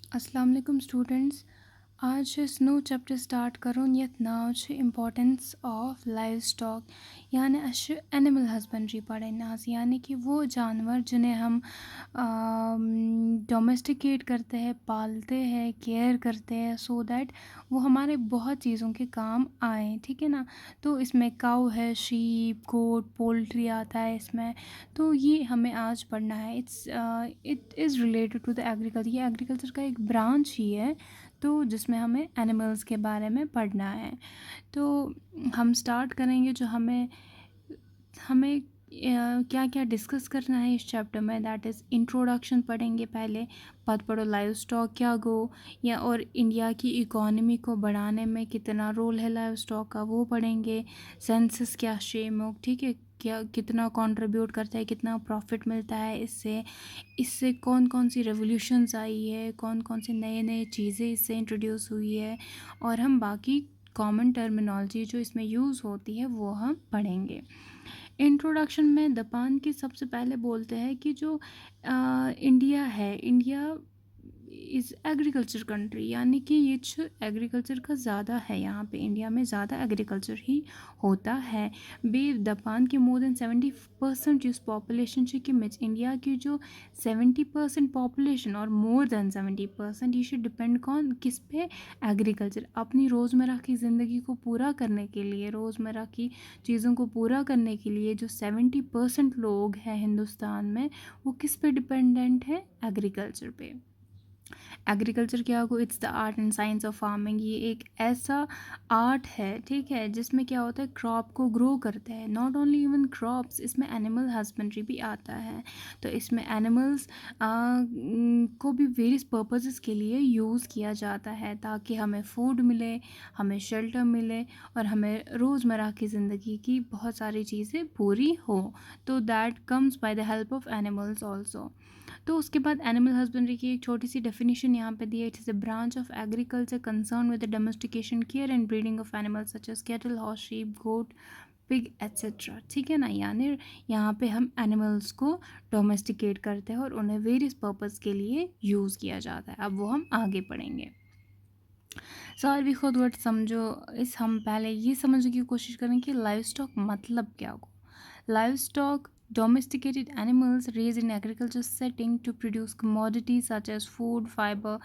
अस्सलाम वालेकुम स्टूडेंट्स। आज स्नो चैप्टर स्टार्ट करून यथ नाव छ इम्पोर्टेंस ऑफ लाइव स्टॉक यानी अश एनिमल हस्बेंड्री पढ़ें आज यानी कि वो जानवर जिन्हें हम डोमेस्टिकेट करते हैं, पालते हैं, केयर करते हैं सो दैट वो हमारे बहुत चीज़ों के काम आए, ठीक है ना। तो इसमें काऊ है, शीप, गोट, पोल्ट्री आता है इसमें। तो ये हमें आज पढ़ना है। It is related to the agriculture. ये एग्रीकल्चर का एक ब्रांच ही है, तो जिसमें हमें एनिमल्स के बारे में पढ़ना है। तो हम स्टार्ट करेंगे। जो हमें हमें क्या क्या डिस्कस करना है इस चैप्टर में, दैट इज़ इंट्रोडक्शन पढ़ेंगे पहले। बाद पढ़ो लाइव स्टॉक क्या गो या और इंडिया की इकोनॉमी को बढ़ाने में कितना रोल है लाइव स्टॉक का, वो पढ़ेंगे। सेंसस क्या शेमोक, ठीक है, क्या कितना कंट्रीब्यूट करता है, कितना प्रॉफिट मिलता है इससे, इससे कौन कौन सी रेवोल्यूशंस आई है, कौन कौन सी नए नए चीज़ें इससे इंट्रोड्यूस हुई है, और हम बाकी कॉमन टर्मिनोलॉजी जो इसमें यूज़ होती है वो हम पढ़ेंगे। इंट्रोडक्शन में दपान की सबसे पहले बोलते हैं कि जो इंडिया है, इंडिया इज़ एग्रीकल्चर कंट्री, यानी कि ये एग्रीकल्चर का ज़्यादा है। यहाँ पे इंडिया में ज़्यादा एग्रीकल्चर ही होता है। बे दपान के मोर देन 70% जिस पॉपुलेशन कि मिच इंडिया की जो 70% पॉपुलेशन और मोर देन 70% ये शुड डिपेंड कौन किस पे, एग्रीकल्चर। अपनी रोज़मर्रा की ज़िंदगी को पूरा करने के लिए, रोज़मर्रा की चीज़ों को पूरा करने के लिए जो 70% लोग हैं हिंदुस्तान में, वो किस पे डिपेंडेंट है, एग्रीकल्चर पे। एग्रीकल्चर क्या हो, it's the art and science of farming. ये एक ऐसा आर्ट है, ठीक है, जिसमें क्या होता है, क्रॉप को ग्रो करते हैं। नॉट ओनली इवन क्रॉप्स, इसमें एनिमल हस्बेंड्री भी आता है। तो इसमें एनिमल्स को भी वेरियस पर्पसेस के लिए यूज़ किया जाता है, ताकि हमें फूड मिले, हमें शेल्टर मिले, और हमें रोज़मर्रा की ज़िंदगी की बहुत सारी चीज़ें पूरी हो। तो that comes by the help of animals also. तो उसके बाद एनिमल हस्बेंड्री की एक छोटी सी डेफिनेशन यहाँ पे दी है। It is a branch of agriculture concern with the domestication, care and breeding of animals such as cattle, horse, sheep, goat, pig etcetera, ठीक है ना। यानी यहाँ पे हम एनिमल्स को डोमेस्टिकेट करते हैं और उन्हें वेरियस पर्पज़ के लिए यूज़ किया जाता है। अब वो हम आगे पढ़ेंगे। सारी खुद वर्ड समझो। हम पहले ये समझने की कोशिश करें कि लाइव स्टॉक मतलब क्या हो। Live stock, domesticated animals raised in agriculture setting to produce commodities such as food, fiber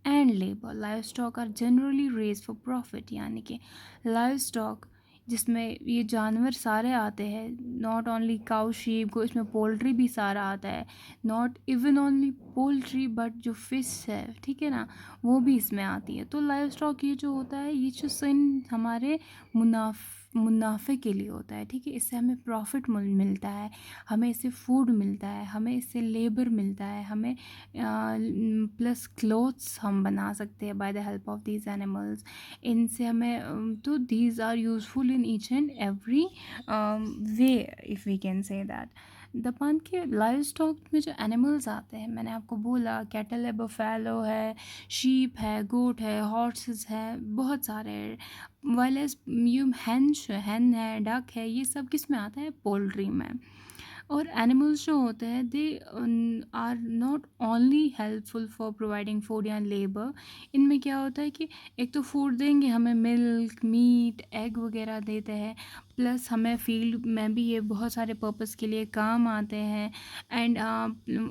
and labor. Livestock are generally raised for profit, यानी कि livestock जिसमें ये जानवर सारे आते हैं, नॉट ओनली काउ, शीप को, इसमें पोल्ट्री भी सारा आता है। Not even only poultry but जो फिश है, ठीक है ना, वो भी इसमें आती है। तो लाइव स्टॉक ये जो होता है, ये जो सिन हमारे मुनाफे के लिए होता है, ठीक है। इससे हमें प्रॉफिट मिलता है, हमें इससे फूड मिलता है, हमें इससे लेबर मिलता है, हमें प्लस क्लोथ्स हम बना सकते हैं by the help of these animals. इनसे हमें तो these are useful in each and every way, if we can say that. Japan के लाइव स्टॉक में जो एनिमल्स आते हैं, मैंने आपको बोला कैटल है, बफेलो है, शीप है, गोट है, हॉर्सेस है, बहुत सारे। वाइल एज यू हैन है, डक है, ये सब किस में आता है, पोल्ट्री में। और एनिमल्स जो होते हैं, they are not only helpful for providing food या लेबर। इनमें क्या होता है कि एक तो फूड देंगे, हमें मिल्क, मीट, एग वगैरह देते हैं, प्लस हमें फील्ड में भी ये बहुत सारे पर्पस के लिए काम आते हैं। एंड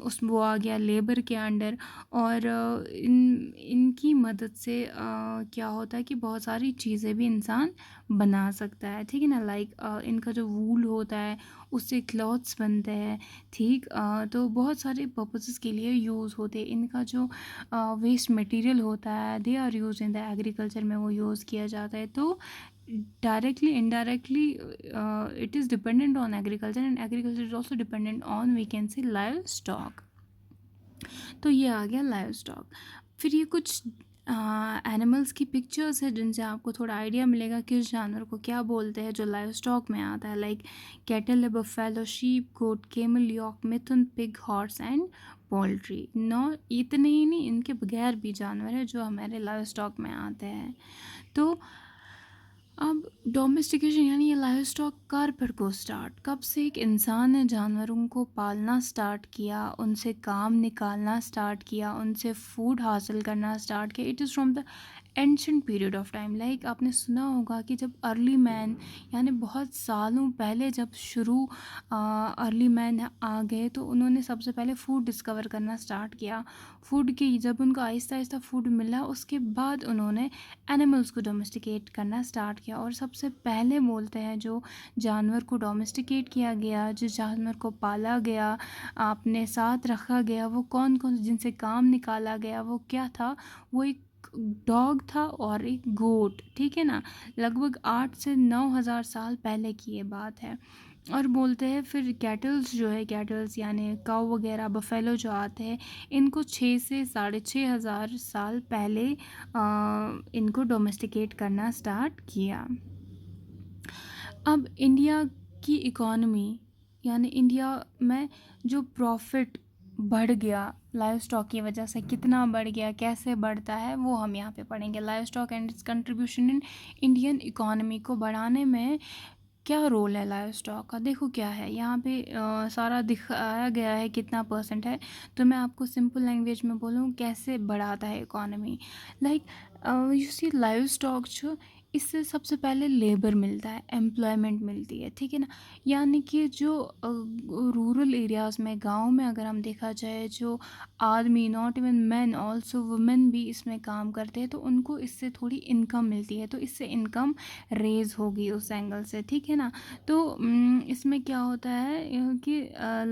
उस वो आ गया लेबर के अंडर। और इनकी मदद से क्या होता है कि बहुत सारी चीज़ें भी इंसान बना सकता है, ठीक है ना। लाइक इनका जो वूल होता है उससे क्लॉथ्स बनते हैं, ठीक। तो बहुत सारे पर्पसेस के लिए यूज़ होते हैं। इनका जो वेस्ट मटेरियल होता है, they are use in the agriculture में वो यूज़ किया जाता है। तो directly indirectly it is dependent on agriculture, and agriculture is also dependent on, we can say, livestock. तो ये आ गया लाइव स्टॉक। फिर ये कुछ एनिमल्स की पिक्चर्स है जिनसे आपको थोड़ा आइडिया मिलेगा किस जानवर को क्या बोलते हैं जो लाइव स्टॉक में आता है। लाइक कैटल है, buffalo, sheep, goat, camel, yak, mithun, pig, horse and poultry. No, इतने ही नहीं, इनके बगैर भी जानवर है जो हमारे लाइव स्टॉक में आते हैं। तो अब डोमेस्टिकेशन यानी ये लाइव स्टॉक कब स्टार्ट, कब से एक इंसान ने जानवरों को पालना स्टार्ट किया, उनसे काम निकालना स्टार्ट किया, उनसे फूड हासिल करना स्टार्ट किया। It is from the ancient period of time. Like आपने सुना होगा कि जब अर्ली मैन यानी बहुत सालों पहले जब शुरू अर्ली मैन आ गए तो उन्होंने सबसे पहले फूड डिस्कवर करना स्टार्ट किया। फूड की जब उनको आहिस्ता आहिस्ता फूड मिला उसके बाद उन्होंने एनिमल्स को डोमेस्टिकेट करना स्टार्ट किया। और सबसे पहले बोलते हैं जो जानवर को डोमेस्टिकेट किया गया, जिस जानवर को पाला गया, अपने साथ रखा गया, वो कौन कौन जिनसे काम निकाला गया वो क्या था, वो एक डॉग था और एक गोट, ठीक है ना। लगभग 8 से 9 हज़ार साल पहले की ये बात है। और बोलते हैं फिर कैटल्स जो है, कैटल्स यानी काऊ वगैरह, बफेलो जो आते हैं, इनको 6 से 6.5 हज़ार साल पहले इनको डोमेस्टिकेट करना स्टार्ट किया। अब इंडिया की इकॉनमी यानी इंडिया में जो प्रॉफिट बढ़ गया लाइव स्टॉक की वजह से, कितना बढ़ गया, कैसे बढ़ता है, वो हम यहाँ पे पढ़ेंगे। Live stock and it's contribution in Indian economy को बढ़ाने में क्या रोल है लाइव स्टॉक का। देखो क्या है यहाँ पे सारा दिखाया गया है कितना परसेंट है। तो मैं आपको सिंपल लैंग्वेज में बोलूँ कैसे बढ़ाता है economy. Like you see livestock जो, इससे सबसे पहले लेबर मिलता है, एम्प्लॉयमेंट मिलती है, ठीक है ना। यानी कि जो रूरल एरियाज़ में, गांव में अगर हम देखा जाए, जो आदमी, not even man, also women भी इसमें काम करते हैं, तो उनको इससे थोड़ी इनकम मिलती है, तो इससे इनकम रेज होगी उस एंगल से, ठीक है ना। तो इसमें क्या होता है कि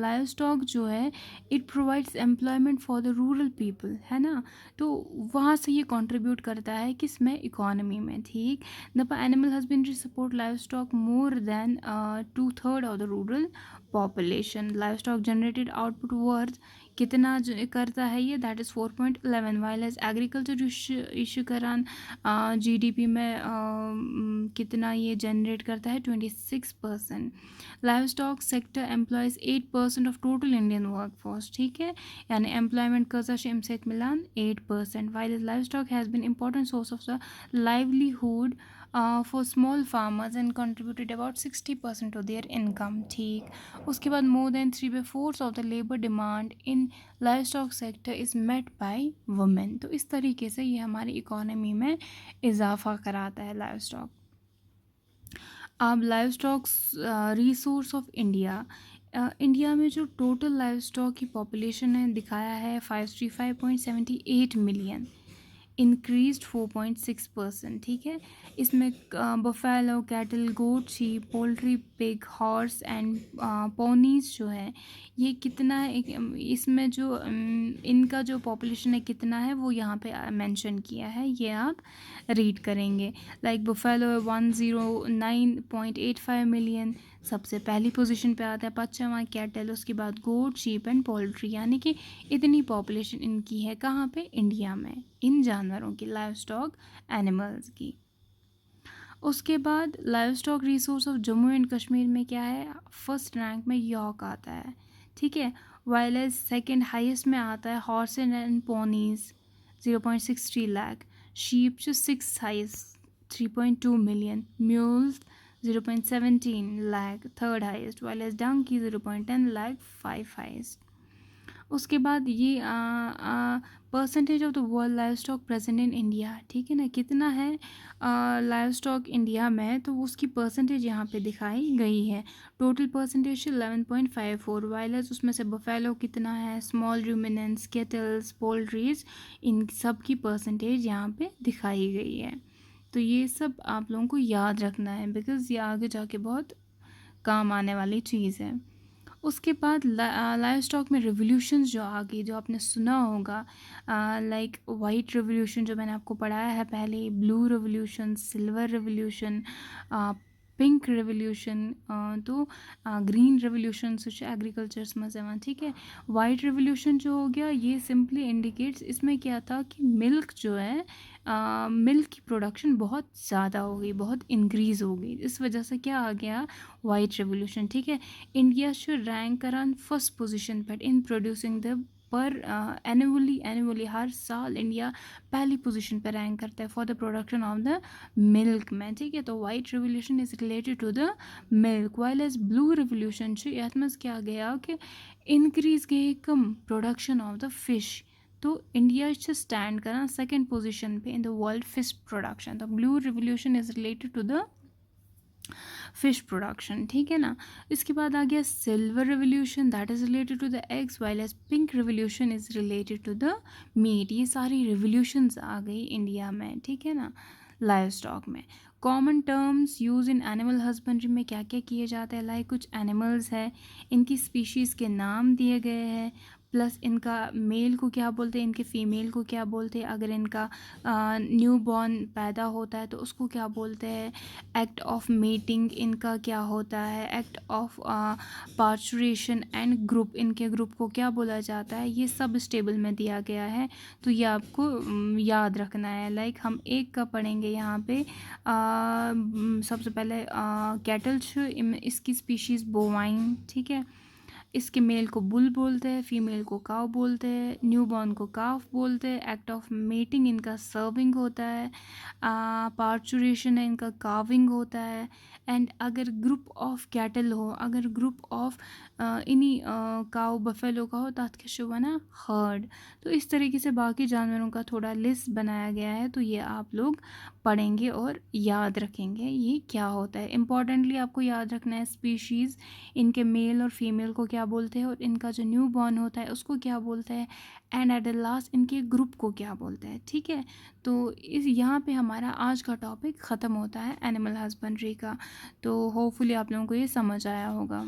लाइव स्टॉक जो है it provides employment for the rural people, है ना। तो वहाँ से ये कंट्रीब्यूट करता है किसमें, इकोनॉमी में, ठीक। The animal husbandry support livestock more than 2/3 of the rural population. Livestock generated output worth कितना करता है ये, that is 4.11, while as agriculture issue करान जीडीपी में कितना ये जनरेट करता है, 26%। Livestock sector employs 8% of total Indian workforce, ठीक है। यानी एम्प्लॉयमेंट कसा शेमसेक मिलान 8%, while livestock has been important source of the livelihood for small farmers and contributed about 60% of their income, ठीक। उसके बाद more than 3/4 of the labour demand in livestock sector is met by women. तो इस तरीके से ये हमारी economy में इजाफा कराता है लाइव स्टॉक। अब live stocks resource of India, India में जो टोटल लाइव स्टॉक की पॉपुलेशन है दिखाया है 535.78 मिलियन, इंक्रीज्ड 4.6%, ठीक है। इसमें buffalo, cattle, goat, sheep, poultry, pig, horse and ponies जो है ये कितना है, इसमें जो इनका जो पॉपुलेशन है कितना है वो यहाँ पे मेंशन किया है, ये आप रीड करेंगे। लाइक बफेलो 109.85 मिलियन, सबसे पहली पोजीशन पे आता है। पश्चिमा कैटल, उसके बाद गोट, शीप एंड पोल्ट्री, यानी कि इतनी पॉपुलेशन इनकी है कहाँ पे, इंडिया में, इन जानवरों की, लाइव स्टॉक एनिमल्स की। उसके बाद live stock resource of Jammu and Kashmir में क्या है, फर्स्ट रैंक में यॉक आता है, ठीक है। वाइल एज सेकेंड हाइस्ट में आता है horse and ponies 0.63 lakh, sheep जो six highest 3.2 million, mules 0.17 lakh third highest, while as donkey 0.10 lakh 5 highest. उसके बाद ये percentage of the world livestock present in India, ठीक है ना, कितना है लाइव स्टॉक इंडिया में, तो उसकी परसेंटेज यहाँ पे दिखाई गई है। टोटल परसेंटेज 11.54, वाइलस उसमें से बफेलो कितना है, स्मॉल रूमिनेंट्स, केटल्स, पोल्ट्रीज, इन सब की परसेंटेज यहाँ पे दिखाई गई है। तो ये सब आप लोगों को याद रखना है बिकॉज़ ये आगे जाके बहुत काम आने वाली चीज़ है। उसके बाद लाइव स्टॉक में रिवोल्यूशंस जो आ गई, जो आपने सुना होगा, लाइक वाइट रिवोल्यूशन जो मैंने आपको पढ़ाया है पहले, blue revolution, silver revolution, pink revolution, तो ग्रीन रिवोल्यूशन कुछ एग्रीकल्चर्स में से, ठीक है। वाइट रिवोल्यूशन जो हो गया ये सिंपली इंडिकेट्स, इसमें क्या था कि मिल्क जो है, मिल्क की प्रोडक्शन बहुत ज़्यादा हो गई, बहुत इंक्रीज़ हो गई, इस वजह से क्या आ गया, वाइट रिवोल्यूशन, ठीक है। India should rank around first position but in producing the पर एनुअली हर साल इंडिया पहली पोजीशन पर रैंक करता है for the production of the milk में, ठीक है। तो white revolution is related to the milk, while as blue revolution यथ में क्या गया कि इंक्रीज गई कम प्रोडक्शन ऑफ द फिश। तो इंडिया स्टैंड करा सेकेंड पोजीशन पे in the world fish production. तो blue revolution is related to the fish production, ठीक है ना। इसके बाद आ गया silver revolution, that is related to the eggs, while as pink revolution is related to the meat. ये सारी रेवोल्यूशंस आ गई इंडिया में, ठीक है ना, लाइव स्टॉक में। Common terms use in animal husbandry में क्या क्या किए जाते हैं, लाइक कुछ एनिमल्स है, इनकी स्पीशीज़ के नाम दिए गए हैं, प्लस इनका मेल को क्या बोलते हैं, इनके फीमेल को क्या बोलते हैं, अगर इनका न्यू बॉर्न पैदा होता है तो उसको क्या बोलते हैं, एक्ट ऑफ मेटिंग इनका क्या होता है, act of parturition and group, इनके ग्रुप को क्या बोला जाता है, ये सब इस टेबल में दिया गया है। तो ये आपको याद रखना है। लाइक हम एक का पढ़ेंगे यहाँ पे, सबसे पहले कैटल, इसकी स्पीशीज़ बोवाइन, ठीक है। इसके मेल को बुल बोलते हैं, फीमेल को काव बोलते हैं, न्यूबॉर्न को काफ बोलते हैं। एक्ट ऑफ मेटिंग इनका सर्विंग होता है, पार्चुरेशन है इनका काविंग होता है। एंड अगर ग्रुप ऑफ कैटल हो, अगर ग्रुप ऑफ इन्हीं काव बफेलो का हो तो ना हर्ड। तो इस तरीके से बाकी जानवरों का थोड़ा लिस्ट बनाया गया है, तो ये आप लोग पढ़ेंगे और याद रखेंगे ये क्या होता है। इम्पॉर्टेंटली आपको याद रखना है स्पीशीज़, इनके मेल और फीमेल को क्या बोलते हैं, और इनका जो न्यू बॉर्न होता है उसको क्या बोलते हैं, एंड एट द लास्ट इनके ग्रुप को क्या बोलते हैं, ठीक है। तो इस यहाँ पे हमारा आज का टॉपिक ख़त्म होता है एनिमल हस्बेंड्री का। तो होपफुली आप लोगों को ये समझ आया होगा।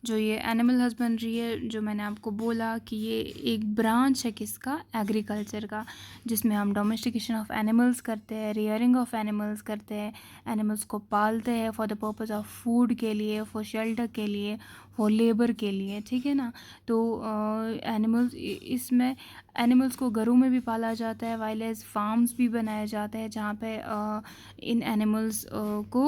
जो ये एनिमल हस्बेंड्री है, जो मैंने आपको बोला कि ये एक ब्रांच है किसका, एग्रीकल्चर का, जिसमें हम डोमेस्टिकेशन ऑफ एनिमल्स करते हैं, रियरिंग ऑफ एनिमल्स करते हैं, एनिमल्स को पालते हैं for the purpose of food के लिए, फॉर शेल्टर के लिए, फॉर लेबर के लिए, ठीक है ना। तो एनिमल्स, इसमें एनिमल्स को घरों में भी पाला जाता है, वाइल्ड लाइफ फार्म्स भी बनाए जाते हैं जहाँ पे इन एनिमल्स को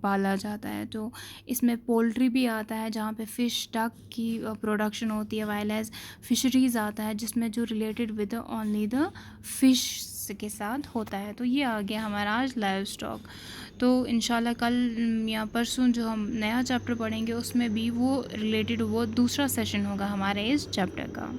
पाला जाता है। तो इसमें पोल्ट्री भी आता है जहाँ पे फ़िश डक की प्रोडक्शन होती है, वाइल्ड लाइफ फिशरीज़ आता है जिसमें जो related with only the fish के साथ होता है। तो ये आ गया हमारा आज लाइव स्टॉक। तो इंशाल्लाह कल या परसों जो हम नया चैप्टर पढ़ेंगे उसमें भी वो रिलेटेड वो दूसरा सेशन होगा हमारे इस चैप्टर का।